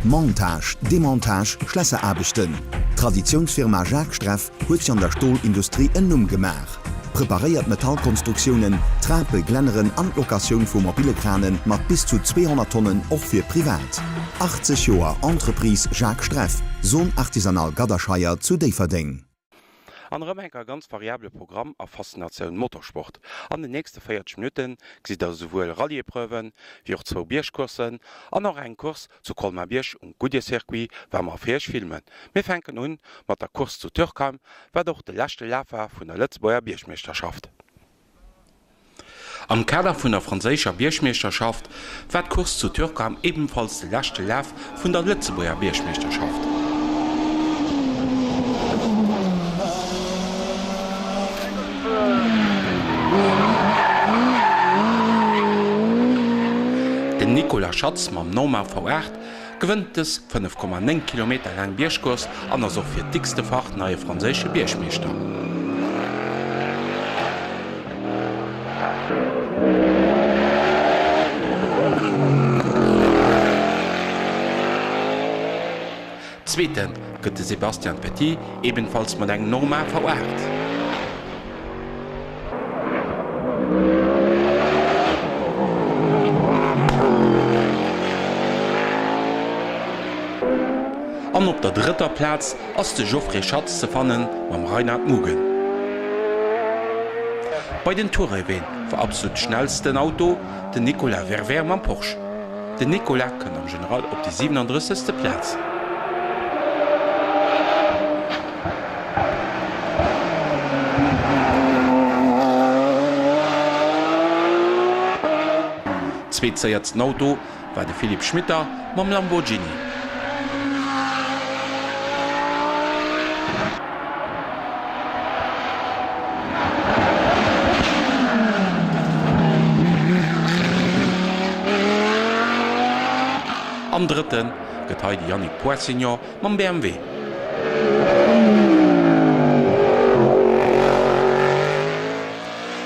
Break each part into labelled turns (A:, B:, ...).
A: Montage, Demontage, Schlösserarbeiten. Traditionsfirma Jacques Streff huet sich an der Stahlindustrie en Numm gemach. Präpariert Metallkonstruktionen, Trape, Glenneren an Lokation vu mobile Kranen mat bis zu 200 Tonnen och fir privat. 80 Joer Entreprise Jacques Streff, Sohn artisanal Gaderscheier zu Deverding.
B: An Remenker ganz variable Programm a Faszinatioun Motorsport. An den nächste 40 Minuten gesiit er sowohl Rallyeprüwen wie auch 2 Bierschkursen, an noch ein Kurs zu Colmar Biersch und Goodyear-Circuit, wer wir firch filmen. Wir fänken an mit der Kurs zu Türkheim, wer doch der letzte Läufer von der Lützbauer Bierschmeisterschaft. Am Kader von der französischen Bierschmeisterschaft wird Kurs zu Türkheim ebenfalls der letzte Lauf von der Lützbauer Bierschmeisterschaft. Den Nicola Schatz mam Norma V8 gewënnt es 5,9 km lang Bierschkurs an as fir dickste Fach neue franzésche Bierschmeester. Zweeten gëtt Sebastian Petit ebenfalls mat eng Norma V8. An op der dritter Platz ass de Geoffrey Schatz ze fannen mam Reinhard Mugen. Bei den Tourrewen war absolut schnellsten Auto de Nicolas Verver am Porsche. De Nicolas kann am General op die 37. Platz. Zweitzeiertsten Auto war de Philipp Schmitter mam Lamborghini. Am dritten gett Yannick Poissignon mam BMW.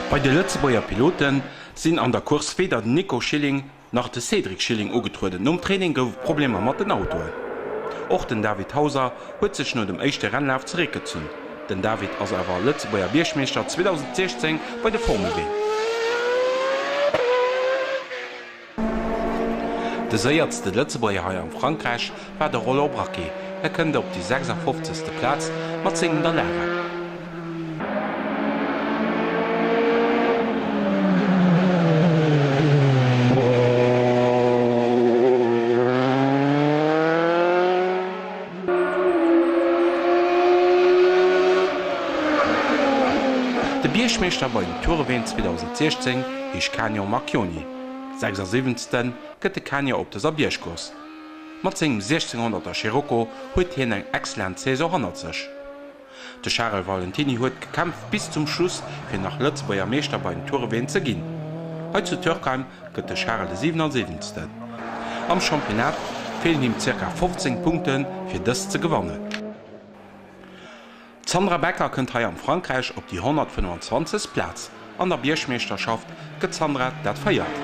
B: Bei de Lützbauer Piloten sinn an der Kurs weder Nico Schilling nach de Cedric Schilling ugetruden. Training gouf Probleme mat den Auto. Och den David Hauser huet sech no dem echte Rennlauf zerekezun. Den David ass awer Lützbauer Bierschmeister 2016 bei der Formel W. De séiertste Lützbauer Hai an Frankreich war der Rollo Braquet. Kënnt op die 56. Platz mat 10 der Lehre. De Bierschmeister bei den Tourrewen 2016 hich Canio Marchioni. 76. gëtt Kanja op des Bierschkurs. Mat segem 1600er Scirocco huet hien eng exzellent Saison hannert sech. De Charles Valentini huet gekämpft bis zum Schluss fir nach Lützbauer Meester bei den Tourrewen ze ginn. Heut zu Türkheim gëtt de Charles 77. Am Championat fehlen ihm ca. 15 Punkten fir dës ze gewannen. Sandra Becker kënnt hai an Frankreich op die 125. Platz. An der Bierschmeisterschaft gëtt Sandra dat feiert.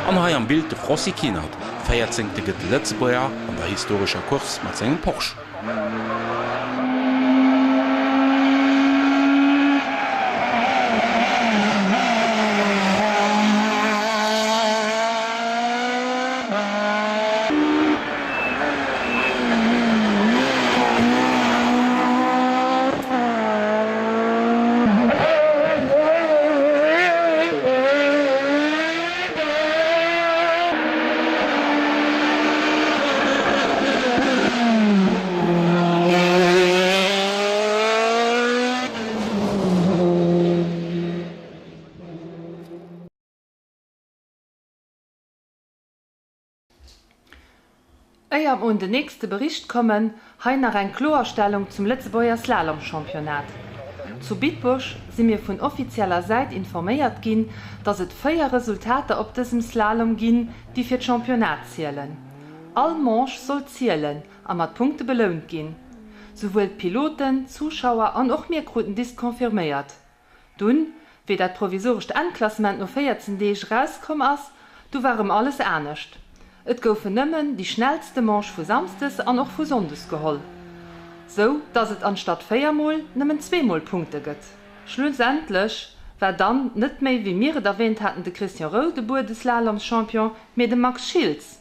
B: An hai am Bild de Frossi Kinert, 14. gëtt Lützbauer an der historischer Kurs mat segem Porsche.
C: Eier und den nächste Bericht kommen, hein nach ein Klarstellung zum Lützebäuer Slalom-Championat. Zu Bitbusch sind wir von offizieller Seite informiert gin, dass es 4 Resultate auf diesem Slalom gin, die für das Championat zählen. All Manche soll zählen, und mit Punkte belohnt gin. Sowohl Piloten, Zuschauer und auch Mehrkruten dies konfirmiert. Dann, wie das provisorische Endklassement noch 14 Tage rausgekommen ist, du warum alles ernst. Et goufen nëmmen die schnellste Manche vu Samstes an noch vu Sondes geholl. So dats et anstatt 4-mal nëmmen 2-mal Punkte gëtt. Schlussendlich war dann net méi wie mir erwähnt hatten de Christian Rodebuhr de Slalom-Champion mit dem Max Schilz.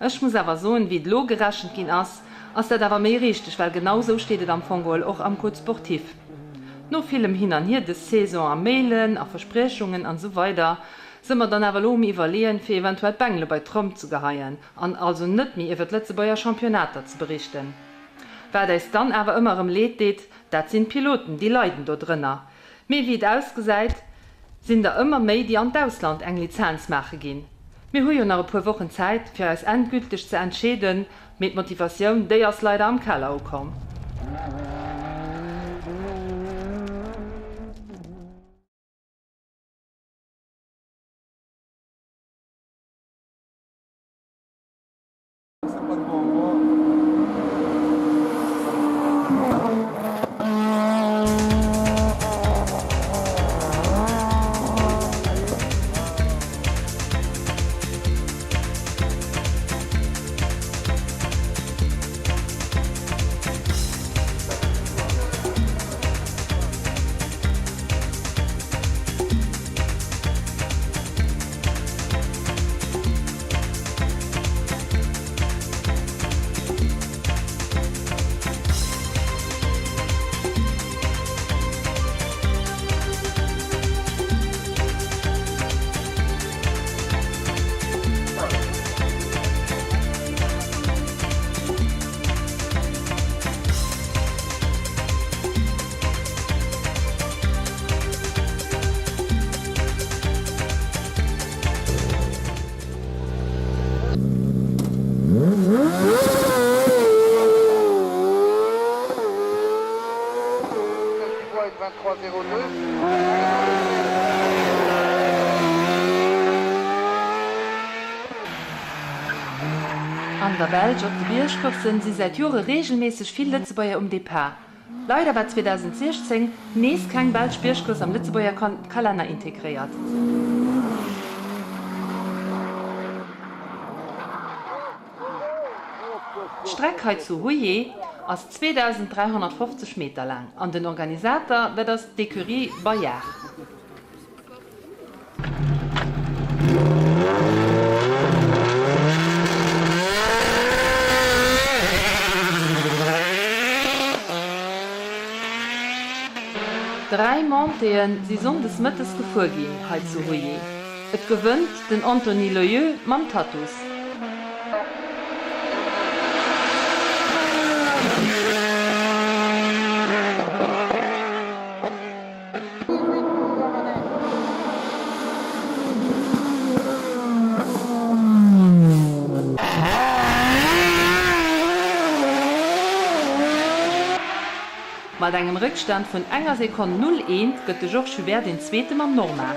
C: Ech muss awer soen wie d lo geraschen gin ass dat awer méi richtig, weil genauso steet am Fongol auch am Code Sportiv. No vielem hin an hier de Saison am Mailen, a Versprechungen an so weiter, simmer dann awer lomi iwwerleen fir eventuell Bengle bei Trump zu geheien, an also net mi iwwer Lützebäuer Championater zu berichten. Wer da ist dann awer immer im Lied deet, dat sind Piloten, die leiden do drinnner. Mir wie ausgeseit, sind da immer méi die an d'Ausland eng Lizenz mache gin. Mir hu nach pu Wochen Zeit fir es endgültig zu entschäden, mit Motivation déi as leider am Keller kom. An der Welt op de Bierschkossen sie seit Jore regelmäßig viel Lützebäuer Depart. Leider war 2016 nees kein Weltbierschkurs am Lützebäuer Kalender integriert. Die Strecke zu Rouillé ist 2350 Meter lang. An den Organisator wird das D'écurie Bayard. Drei Monteen sie son des Mittes gefuergin heit zu Rouillé. Et gewënnt den Anthony Loyeux mam Tatus. Mit einem Rückstand von 1 Sekunde 0,1 gëtt de Georges Hubert den zweiten am Normal.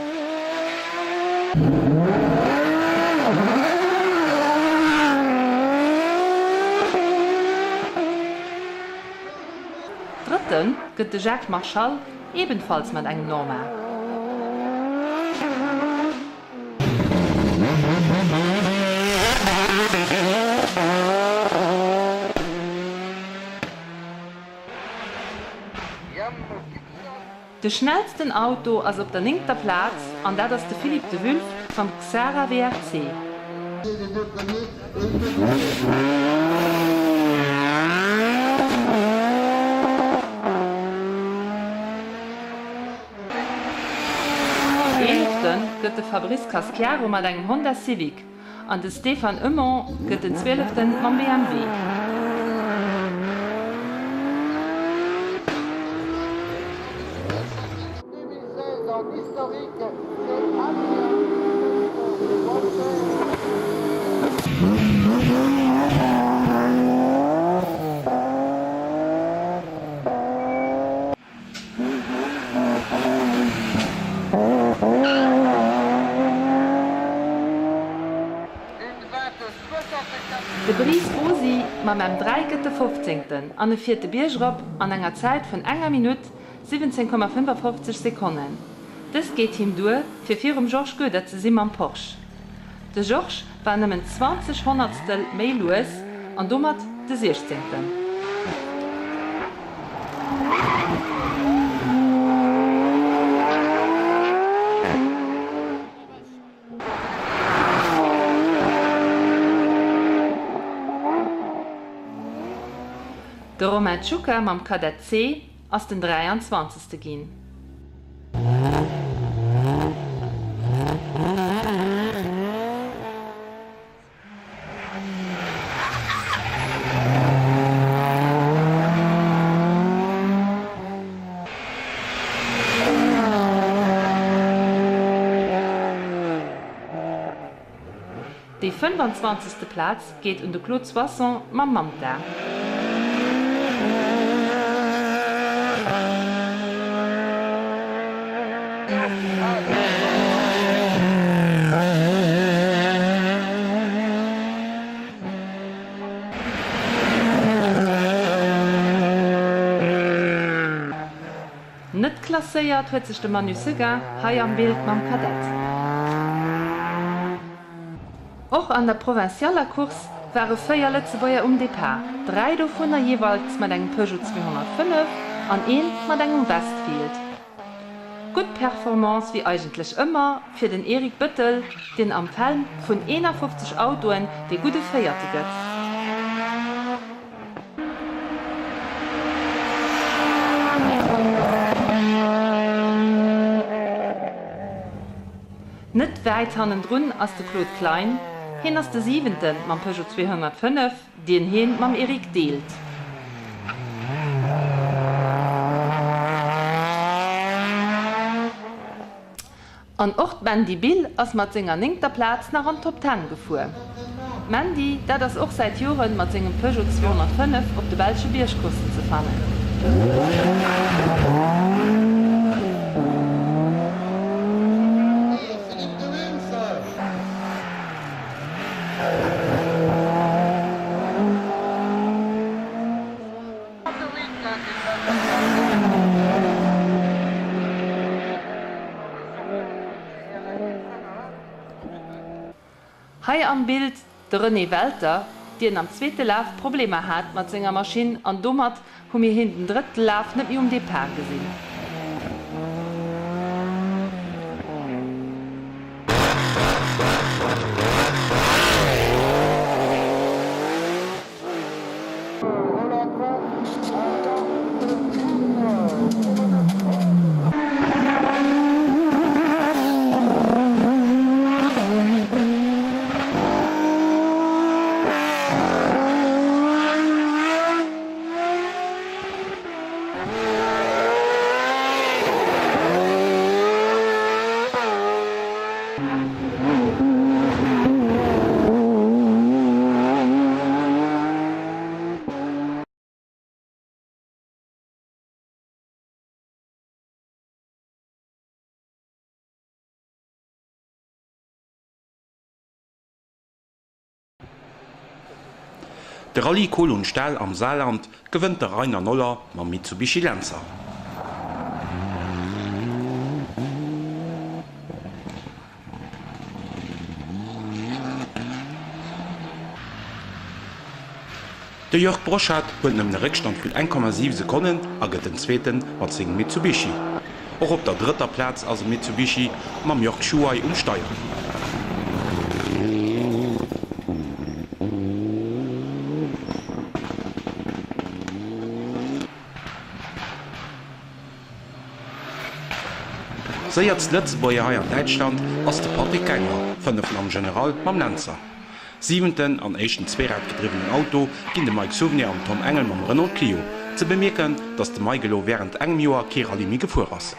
C: Dritten gëtt de Jacques Marchal ebenfalls mit einem Normal. De schnellsten Auto ass op der 9. Platz an dat ass de Philippe de Wulf vom Xara WRC. Elften gëtt de Fabrice Casciaro mat engem Honda Civic an de Stefan Eumont gëtt den 12. mam BMW. De Brice Rosi mam am 3. an den 4. Bierschropp an enger Zeit von 1 Minute 17,55 Sekunden. Das geht ihm durch für 4 George Göder zu sehen am Porsche. Der George war nämlich 20 Hundertstel mehr los und damit der 16. Der Roman Tschuka mam Kadett C aus den 23. gehen. Der 25. Platz geht in der Claude Soisson mam Mamta. Nicht klassiert huet sich de Manu Segar hai am Bild mam Kadett. Auch an der provincialer Kurs waren 4 Lützebäuer Depart. 3 davon jeweils mit einem Peugeot 205 und 1 mit einem Westfield. Gut Performance wie eigentlich immer für den Erik Büttel, den am Film von 51 Autoren die gute Feierte gibt. Nicht weit hinten drun als der Claude Klein, hin als der 7. mit Peugeot 205, den hin mit Erik deelt. An Ort Mandy Bill als mit seiner 9. Platz nach an Top 10 gefahren. Mandy, der das auch seit Jahren mit seinem Peugeot 205 auf die Belgische Bierschkosten zu fahren. Hier am Bild der René Welter, der am 2. Lauf Probleme hat mit seiner Maschine und damit haben wir hinten den 3. Lauf nicht mehr Depart gesehen.
B: Der Rallye Kohl und Stahl am Saarland gewinnt der Rainer Noller mit Mitsubishi Lancer. Der Jörg Broschat huet nem den Rückstand vun 1,7 Sekunden a gëtt den Zzweten mat segem Mitsubishi. Och op der 3. Platz as Mitsubishi mam Jörg Schuai Steuer. Seiert Lützebäuer an Deutschland ass de Patrick Gänger vun der am General mam Lancer. 7. an 1. Zweiradgedrivenen Auto ginn de Mike Souvenir am Tom Engel mam Renault Clio ze bemerken, dats de Maigelo während engem Joer keer Rallye gefuhr ass.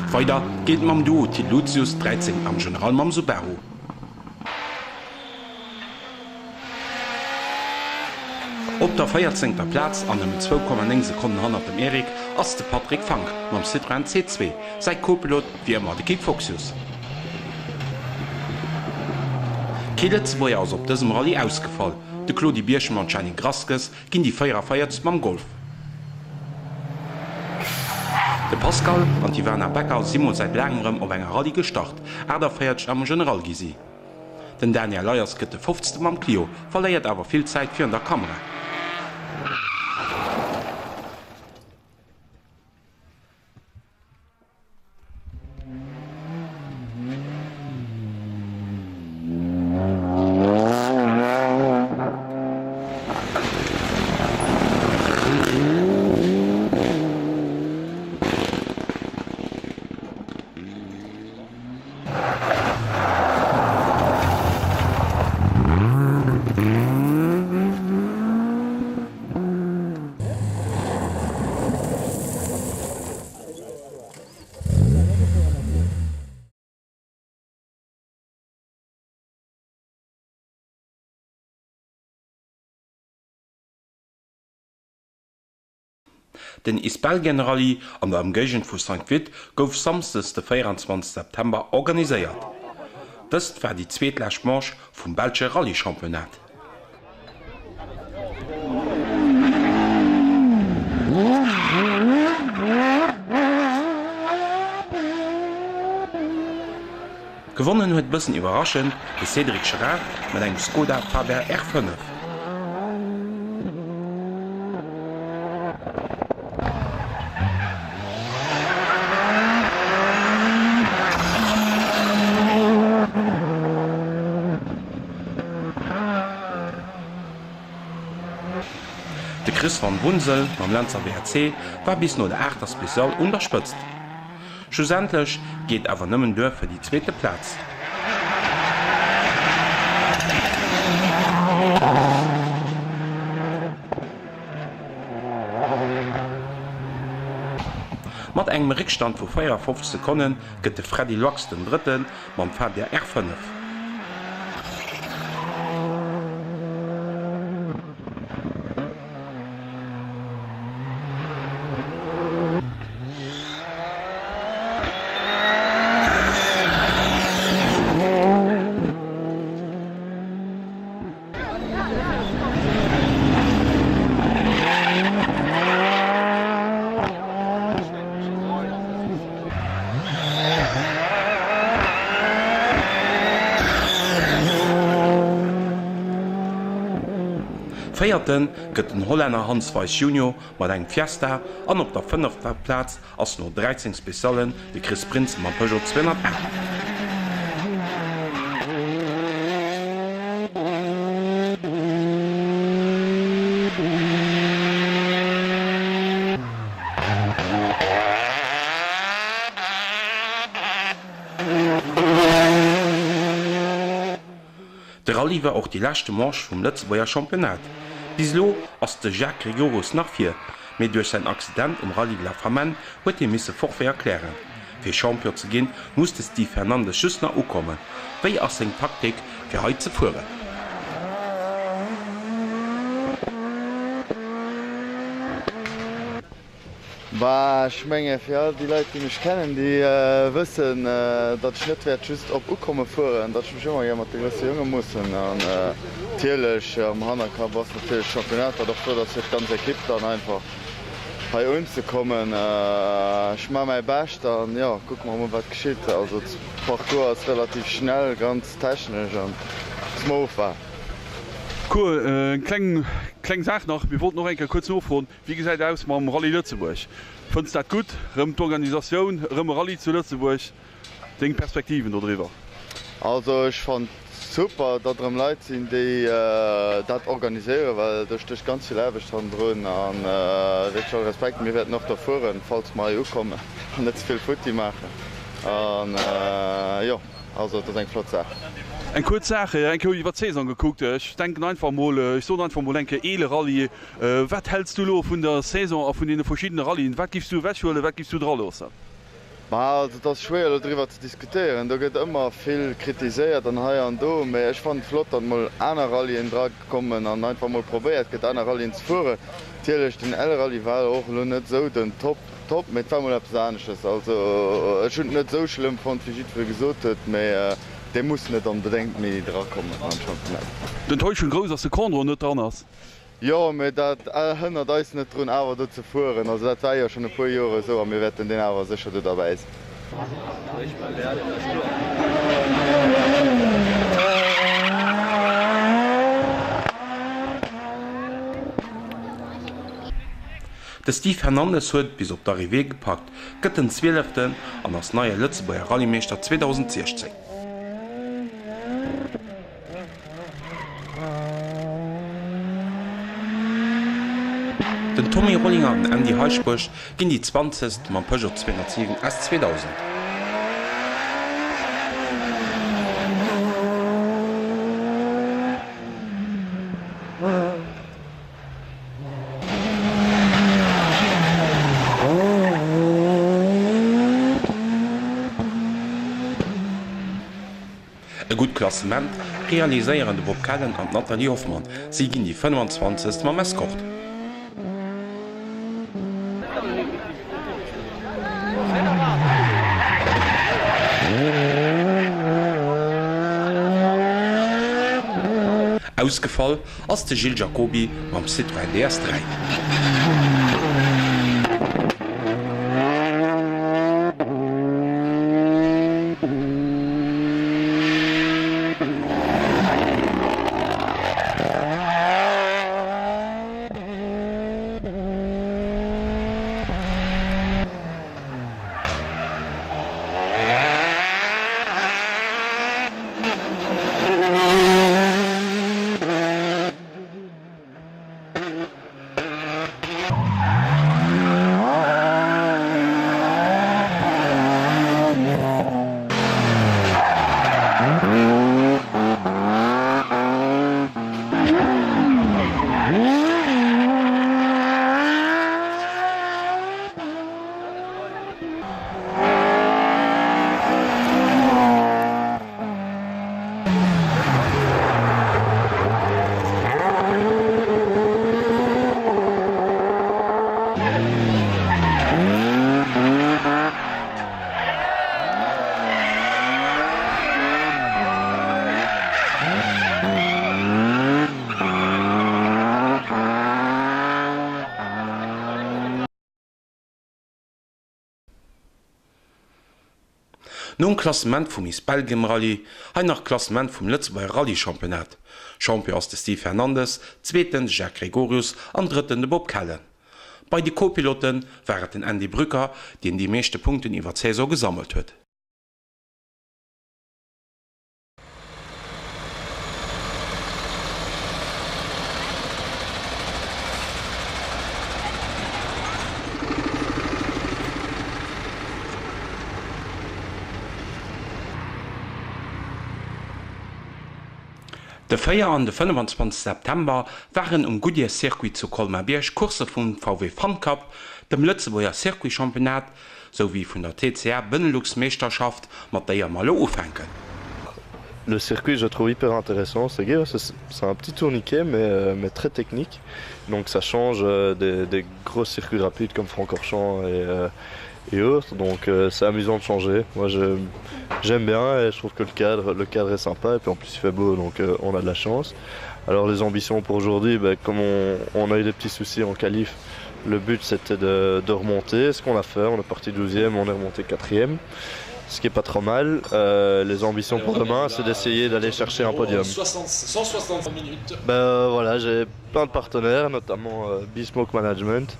B: Weiter geht mam Duo Til Lucius 13 am General mam Subaru. Op der 14. Platz an dem 2,9 Sekunden 100 dem Erik ass de Patrick Funk mam Citroën C2, sei Co-Pilot wie immer de Kid Foxius. Keletz wo ass op dësem Rallye ausgefall. De Claudi Bierschem an Channing Graskes ginn die Féier feiert mam Golf. De Pascal an die Werner Becker Simon seit Längerem op enger Rallye gestart, der feiert am Generalgisi. Den Daniel Leiers gëtt de 15. mam Clio, verléiert awer viel Zeit fir an der Kamera. Den Isbel-Generali an der Umgegend vu St. Vith gouf samstes de 24. September organiséiert. Dëst war die zweetlächt Marsch vum Belsche Rallye-Championat. Gewonnen huet bëssen iwwerraschend de Cédric Gerard mat eng Skoda Faber R5. De Chris van Bunsel am Lanzer WRC war bis no der 8. Spezial unterspëtzt. Schlussendlich geht awer nëmmen dør fir die zweete Platz. Mat engem Rückstand vu 55 Sekunden gëtt de Freddy Locks den dritten mam Fahr der R5. Feierten gëtt den Holländer Hans Weiss Junior mat eng Fiesta an op der 5. Platz ass no 13 Spezialen de Chris Prinz mat Peugeot 200. De Rallye war auch die lachte Marsch vum Lëtzebauer Championat. Bislo ass de Jacques Grégoros nachfir, méi duerch sein Accident Rallye la Famen huet misse forfait erklären. Fir Champion ze ginn musste Steve Fernandes Schüssner ukommen, wéi ass seg Taktik fir heit ze fuhren.
D: Schmenge fir die Leute die mich kennen, die wëssen dat Schnittwert just op ukomme fuhren, dat immer ja mat de grosse junge mussssen an Tierlech am Hanaka was Championat dafür, dat se ganz Kipp dann einfach bei uns ze kommen schma mei Best an ja guck mal wat geschiet. Also Parcours ist relativ schnell, ganz technisch an smooth war.
E: Cool, kleng Sach noch, wir wollten noch enke kurz aufholen. Wie gesagt aus mam Rallye Lützeburg. Findest dat gut? Rëmmt Organisation, rëmme Rallye zu Lützeburg, den Perspektiven darüber.
D: Also ich fand super, dat Leiit sind die dat organisieren, weil duch duch ganz viel Läbe stand drun an schon Respekt, mir werden noch davor, falls mal kommen net viel Futti machen. Und, ja, also das eng Flot Sache.
E: Eng kurz Sache iwwer Saison geguckt. Ich denke einfach mal, ich so einfach Molenke ele Rallye. Was hältst du lo vun der Saison a vun den verschiedenen Rallyen? Was gibst du Wetschule, was gibst du draus?
D: Also das schwer darüber zu diskutieren. Da geht immer viel kritisiert an hier und da. Aber ich fand flott, dass mal eine Rallye in Drag kommen und einfach mal probiert, geht eine Rallye zu fahren. Natürlich den L-Rallye war auch nicht so den Top mit 500 Sanisches. Also es ist nicht so schlimm von wie ich gesagt habe, aber der muss nicht unbedingt mehr dran kommen.
E: Den täuschen groß aus der Korn nicht anders.
D: Ja, aber das hindert uns nicht daran, aber dort zu fahren. Also das war ja schon ein paar Jahre so, und wir werden den aber sicher dabei sein.
B: De Steve Hernandez huet bis op d'Arrivé gepackt, gëtt den 12. an ass neue Lützeburger Rallyemeester 2016. Den Tommy Rollinger an Andy Heischbusch ginn die 20. man Peugeot 207 as 2000. E gut Klassement realiséieren de Bob Callen an Natalie Hoffmann. Sie ginn die 25. ma Messkocht. Ausgefall ass de Gilles Jacobi mam Citroën DS3. No Klassement vum Miss Belgium Rallye, ha nach Klassement vum Lützeburger Rallye-Championat. Champion ass de Steve Hernandez, 2. Jacques Gregorius an 3. de Bob Callen. Bei die Co-Piloten wäret den Andy Brücker, den die meeschte Punkten iwwer Saison gesammelt huet. De Feier an de 25. September waren Goodyear Circuit zu Colmar-Biersch Kurse vum VW Fun Cup, dem Lützeburger Circuit-Championat sowie vun der TCR Benelux-Meisterschaft mat déier mal aufhängen.
F: Le circuit, je trouve hyper intéressant. C'est un petit tourniquet, mais très technique. Donc ça change des gros circuits rapides comme Francorchamps et autres. Donc c'est amusant de changer. Moi j'aime bien et je trouve que le cadre est sympa. Et puis en plus il fait beau, donc on a de la chance. Alors les ambitions pour aujourd'hui, comme on a eu des petits soucis en qualif, le but c'était de remonter. Ce qu'on a fait, on est parti 12e, on est remonté 4e. Ce qui n'est pas trop mal. Les ambitions pour demain, c'est d'essayer d'aller chercher un podium.
G: 160 minutes.
F: Voilà, j'ai plein de partenaires, notamment Bismoke Management,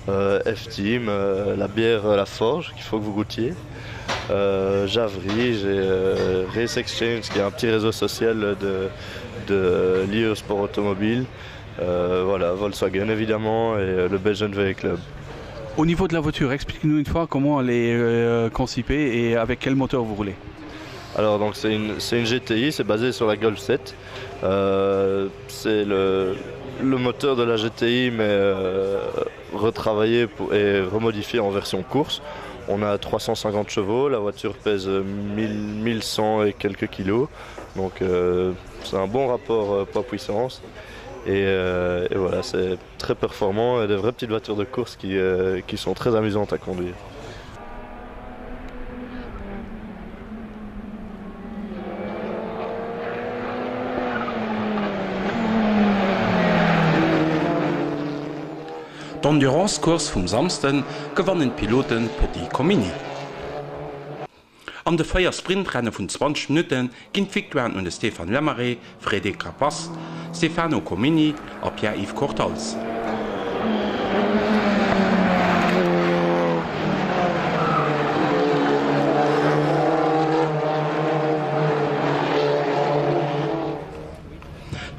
F: F-Team, la bière La Forge, qu'il faut que vous goûtiez. Javry, j'ai Race Exchange, qui est un petit réseau social lié au sport automobile. Voilà, Volkswagen évidemment, et le Belgian V Club.
E: Au niveau de la voiture, expliquez-nous une fois comment elle est concipée et avec quel moteur vous roulez.
F: Alors donc c'est une GTI, c'est basé sur la Golf 7. C'est le moteur de la GTI mais retravaillé et remodifié en version course. On a 350 chevaux, la voiture pèse 1100 et quelques kilos, donc c'est un bon rapport poids-puissance. Et voilà, c'est très performant et des vraies petites voitures de course qui sont très amusantes à conduire.
B: D'Endurancekurs vum Samsten gewannen Piloten Petit Comini. An de Feier Sprintrenne vun 20 Minuten ginn Victoire und Stefan Lemmeré, Frédéric Rapace, Stefano Comini a Pierre-Yves Cortals.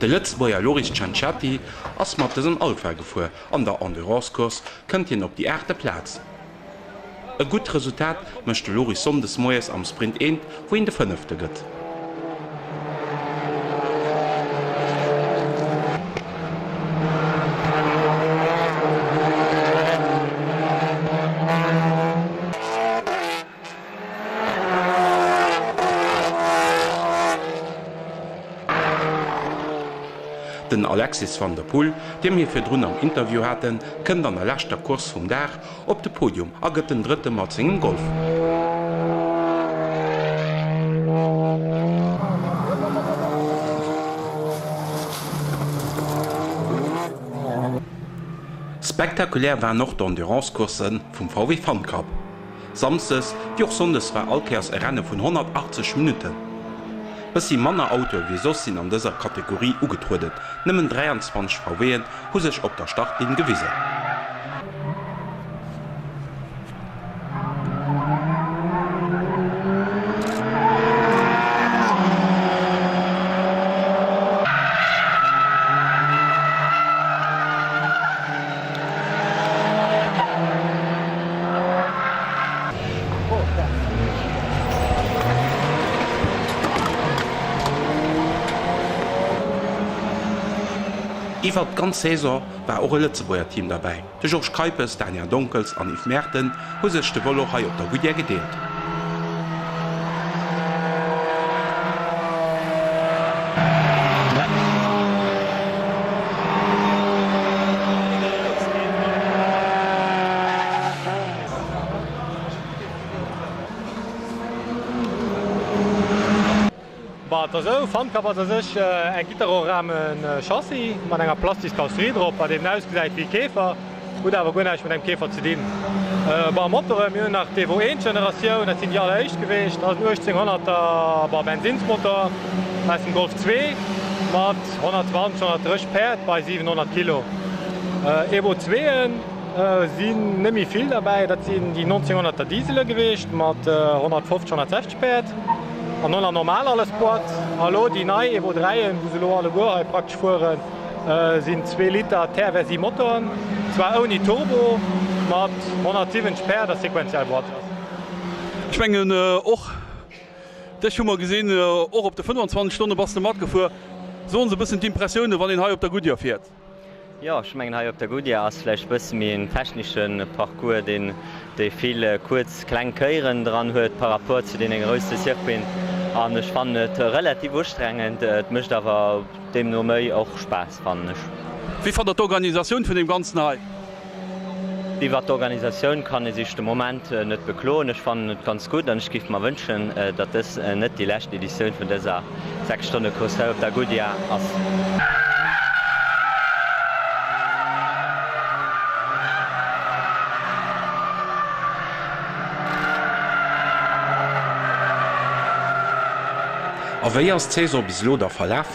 B: De Lëtzboier Loris Cianciati ass mat dessen Alpha gefuer an der Endurancekurs kënnt hien op die 8. Platz. E gut Resultat mëchte Loris Somm des Moies am Sprint 1, wo en de 5. gëtt. Den Alexis van der Poel, dem hier fir Drun am Interview hatten, kënnt an der lächter Kurs vum Dach op de Podium a gëtt den 3. mat segem Golf. Spektakulär war noch d'Enduranckursen vum VW Fan Cup. Samstes Joch sondes war Alkers e Renne vun 180 Minuten. Bës si Manner Auto wie sos sinn an dëser Kategorie ugetrudet, nëmmen 23 VWen hu sech op der Startlin gewise. Iwer ganz Saison war och e Lëtzeboier Team dabei. De George Kuipers, Daniel Donkels an Yves Merten hu sech de Wolochai op der Gudier gedeelt.
H: Fankap sech eng Gitterrahmen Chassis mat enger plastisch Karosseriedrap, a dem ausgesäit wie Käfer oder awer gonneich mit dem Käfer ze dienen. Bei Motor mir nach DV1-Generationun, dat sind ja echt gewicht, als 1800er war Benzinsmotor, ein Golf 2 mat 120 Pferd bei 700 Kilo. Evo 2en sind nemmi viel dabei, dat sind die 1900er Diesel gewicht mat 150 Pferd. An non normal alles Sport. Hallo die nei Evo 3 wo se lo alle go praktisch fuhren sind 2 Liter Terversi Motoren, 2 Oni Turbo mat 107 Sperr der sequenziell Wort.
E: Schwngen och Schummer gesinn och op der 25 Stunden bas mat gefu. So se bisssen d'Impressioune, wann den Hai op der Gudier fährt.
I: Ja, schmengen Hai op der Gudier asläch bëssen mi en technischen Parcours den déi viele kurz Kleinkéieren dran huet par rapport zu den eng gröste Sirpin. An ech fan net relativ ustrengend, et mischt awer dem no méi och Spaß fannech.
E: Wie fan der Organisation vun dem ganzen Hai?
I: Wie wat d'Organisaoun kann sich dem Moment net bekloen. Ech fan net ganz gut, an skift ma wënschen, dat es net die lächte Editionioun vun déser 6 Stunde Kurs op der Gudier ass.
B: Aéi as Cäsar bis lo der verlaf?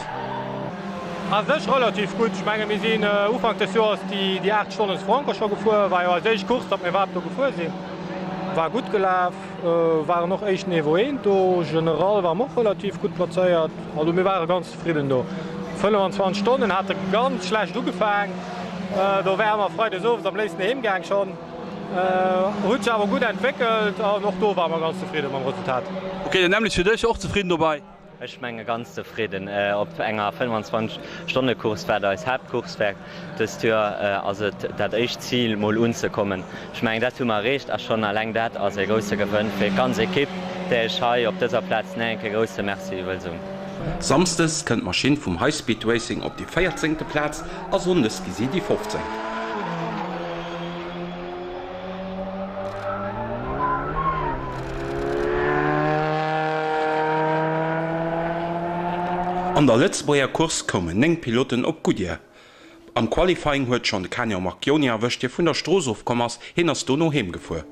H: Sech relativ gut. Ich meine, wir sinn Ufang des Jahres die 8 Stunden Franker schon gefuhr, weil ja sech kurz dat mir wat gefuhr sinn. War gut gelaf, war noch echt Niveau 1, general war noch relativ gut plaiert. Also mir waren ganz zufrieden do. 25 Stunden hat ganz schlecht ugefangen. Da wärmer Freude so am nächsten Hemgang schon. Hut aber gut entwickelt, noch do war man ganz zufrieden beim Resultat.
E: Okay, dann nämlich für dich auch zufrieden dabei.
I: Ech menge ganz zufrieden op enger 25-Stunde-Kurs wär als Hauptkurswerk dat eich Ziel moll unzekommen. Schmeng dat mar recht as schon erläng dat as e grosse gewënnt fir ganz Kipp, déi Schei op dëser Platz enke grosse Merciwelsung.
B: Samstes kënnt Maschine vum Highspeed Racing op die 14. Platz as hundes gisi die 15. An der Letzbauer Kurs kommen 9 Piloten op Goodyear. Am Qualifying huet schon de Canyon Marchioni erwëcht vun der Strosaufkommers hinnners Donno hemgefuer.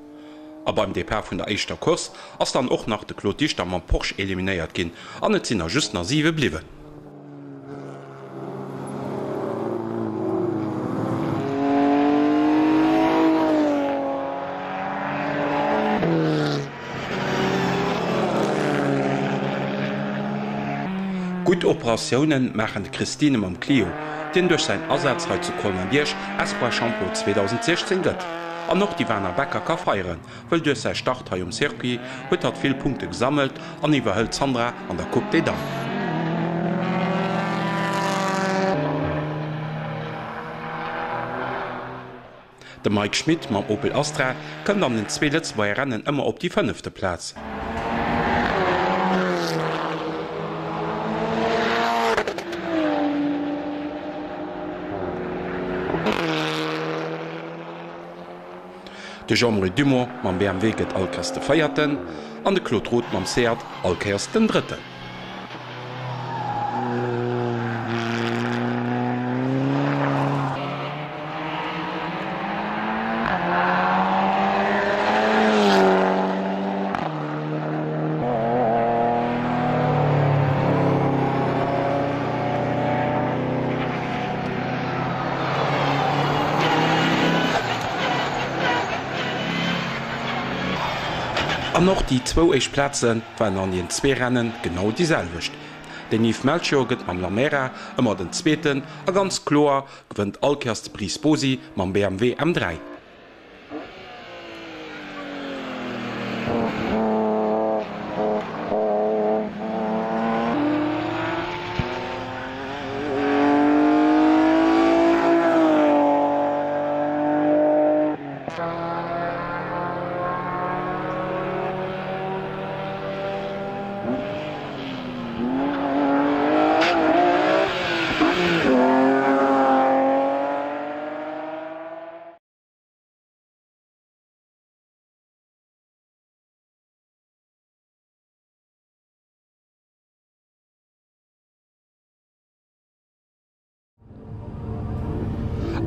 B: Aber beim Depart vun der Eischter Kurs ass dann och nach de Klotdichter am Porsche eliminéiert ginn, an net sinn just nach 7 bliwe. Gut Operationen machen Christine am Clio, den durch sein Ersatzheit zu Kolmambiersch Espoir Shampoo 2016 gëtt. An noch die Werner Becker ka feieren, weil durch sein Startteil um Circuit huet hat viel Punkte gesammelt an iwwerhëlt Sandra an der Coupe des Dames. De Mike Schmidt mam Opel Astra kënnt an den 2 letzte Rennen immer op die 5. Platz. De Jean-Marie Dumont mam BMW gët Alkers de feierten, an de Claude Roth mam Seat Alkers den 3. An noch die 2 Eichplätzen waren an den 2 Rennen genau dieselwicht. Den Yves Melchior gëtt am Lamera ëmmer den 2. a ganz klar gewënnt Alkers Prisposi mam BMW M3.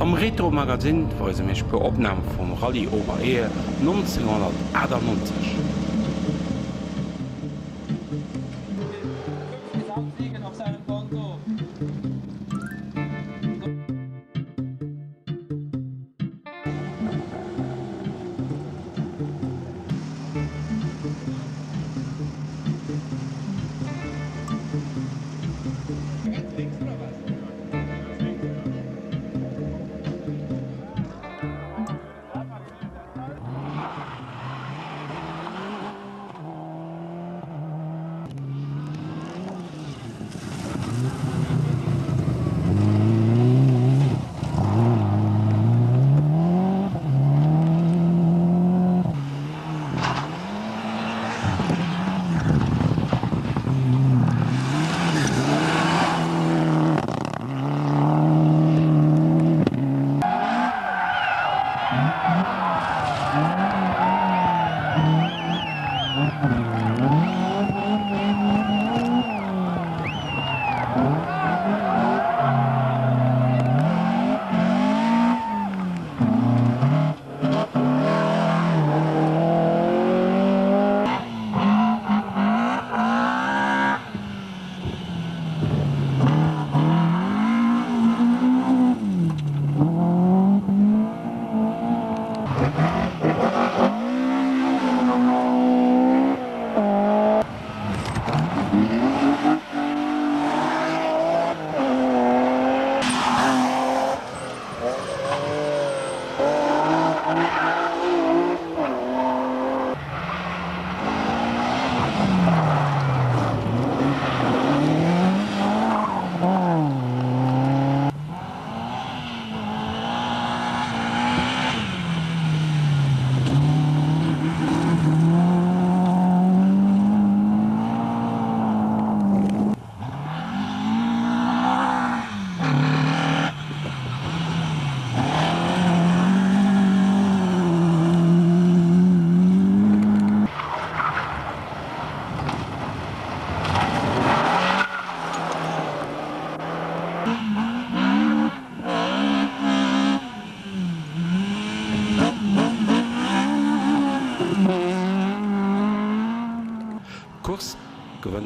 B: Am Retro-Magazin weise mech per Opname vum Rallye Oberehe 1998.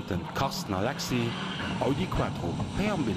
B: Assistenten Carsten Alexi, Audi Quattro, per am Bild.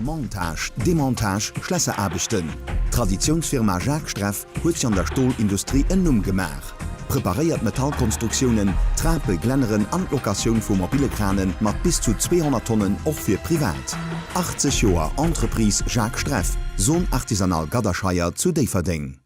A: Montage, Demontage, Schlösserarbeiten. Traditionsfirma Jacques Streff huet sich an der Stahlindustrie ennum gemach. Präpariert Metallkonstruktionen, Trape, Glenneren an Lokation vu mobile Kranen mat bis zu 200 Tonnen auch für privat. 80 Joer Entreprise Jacques Streff, Sohn artisanal Gaderscheier zu Deverding.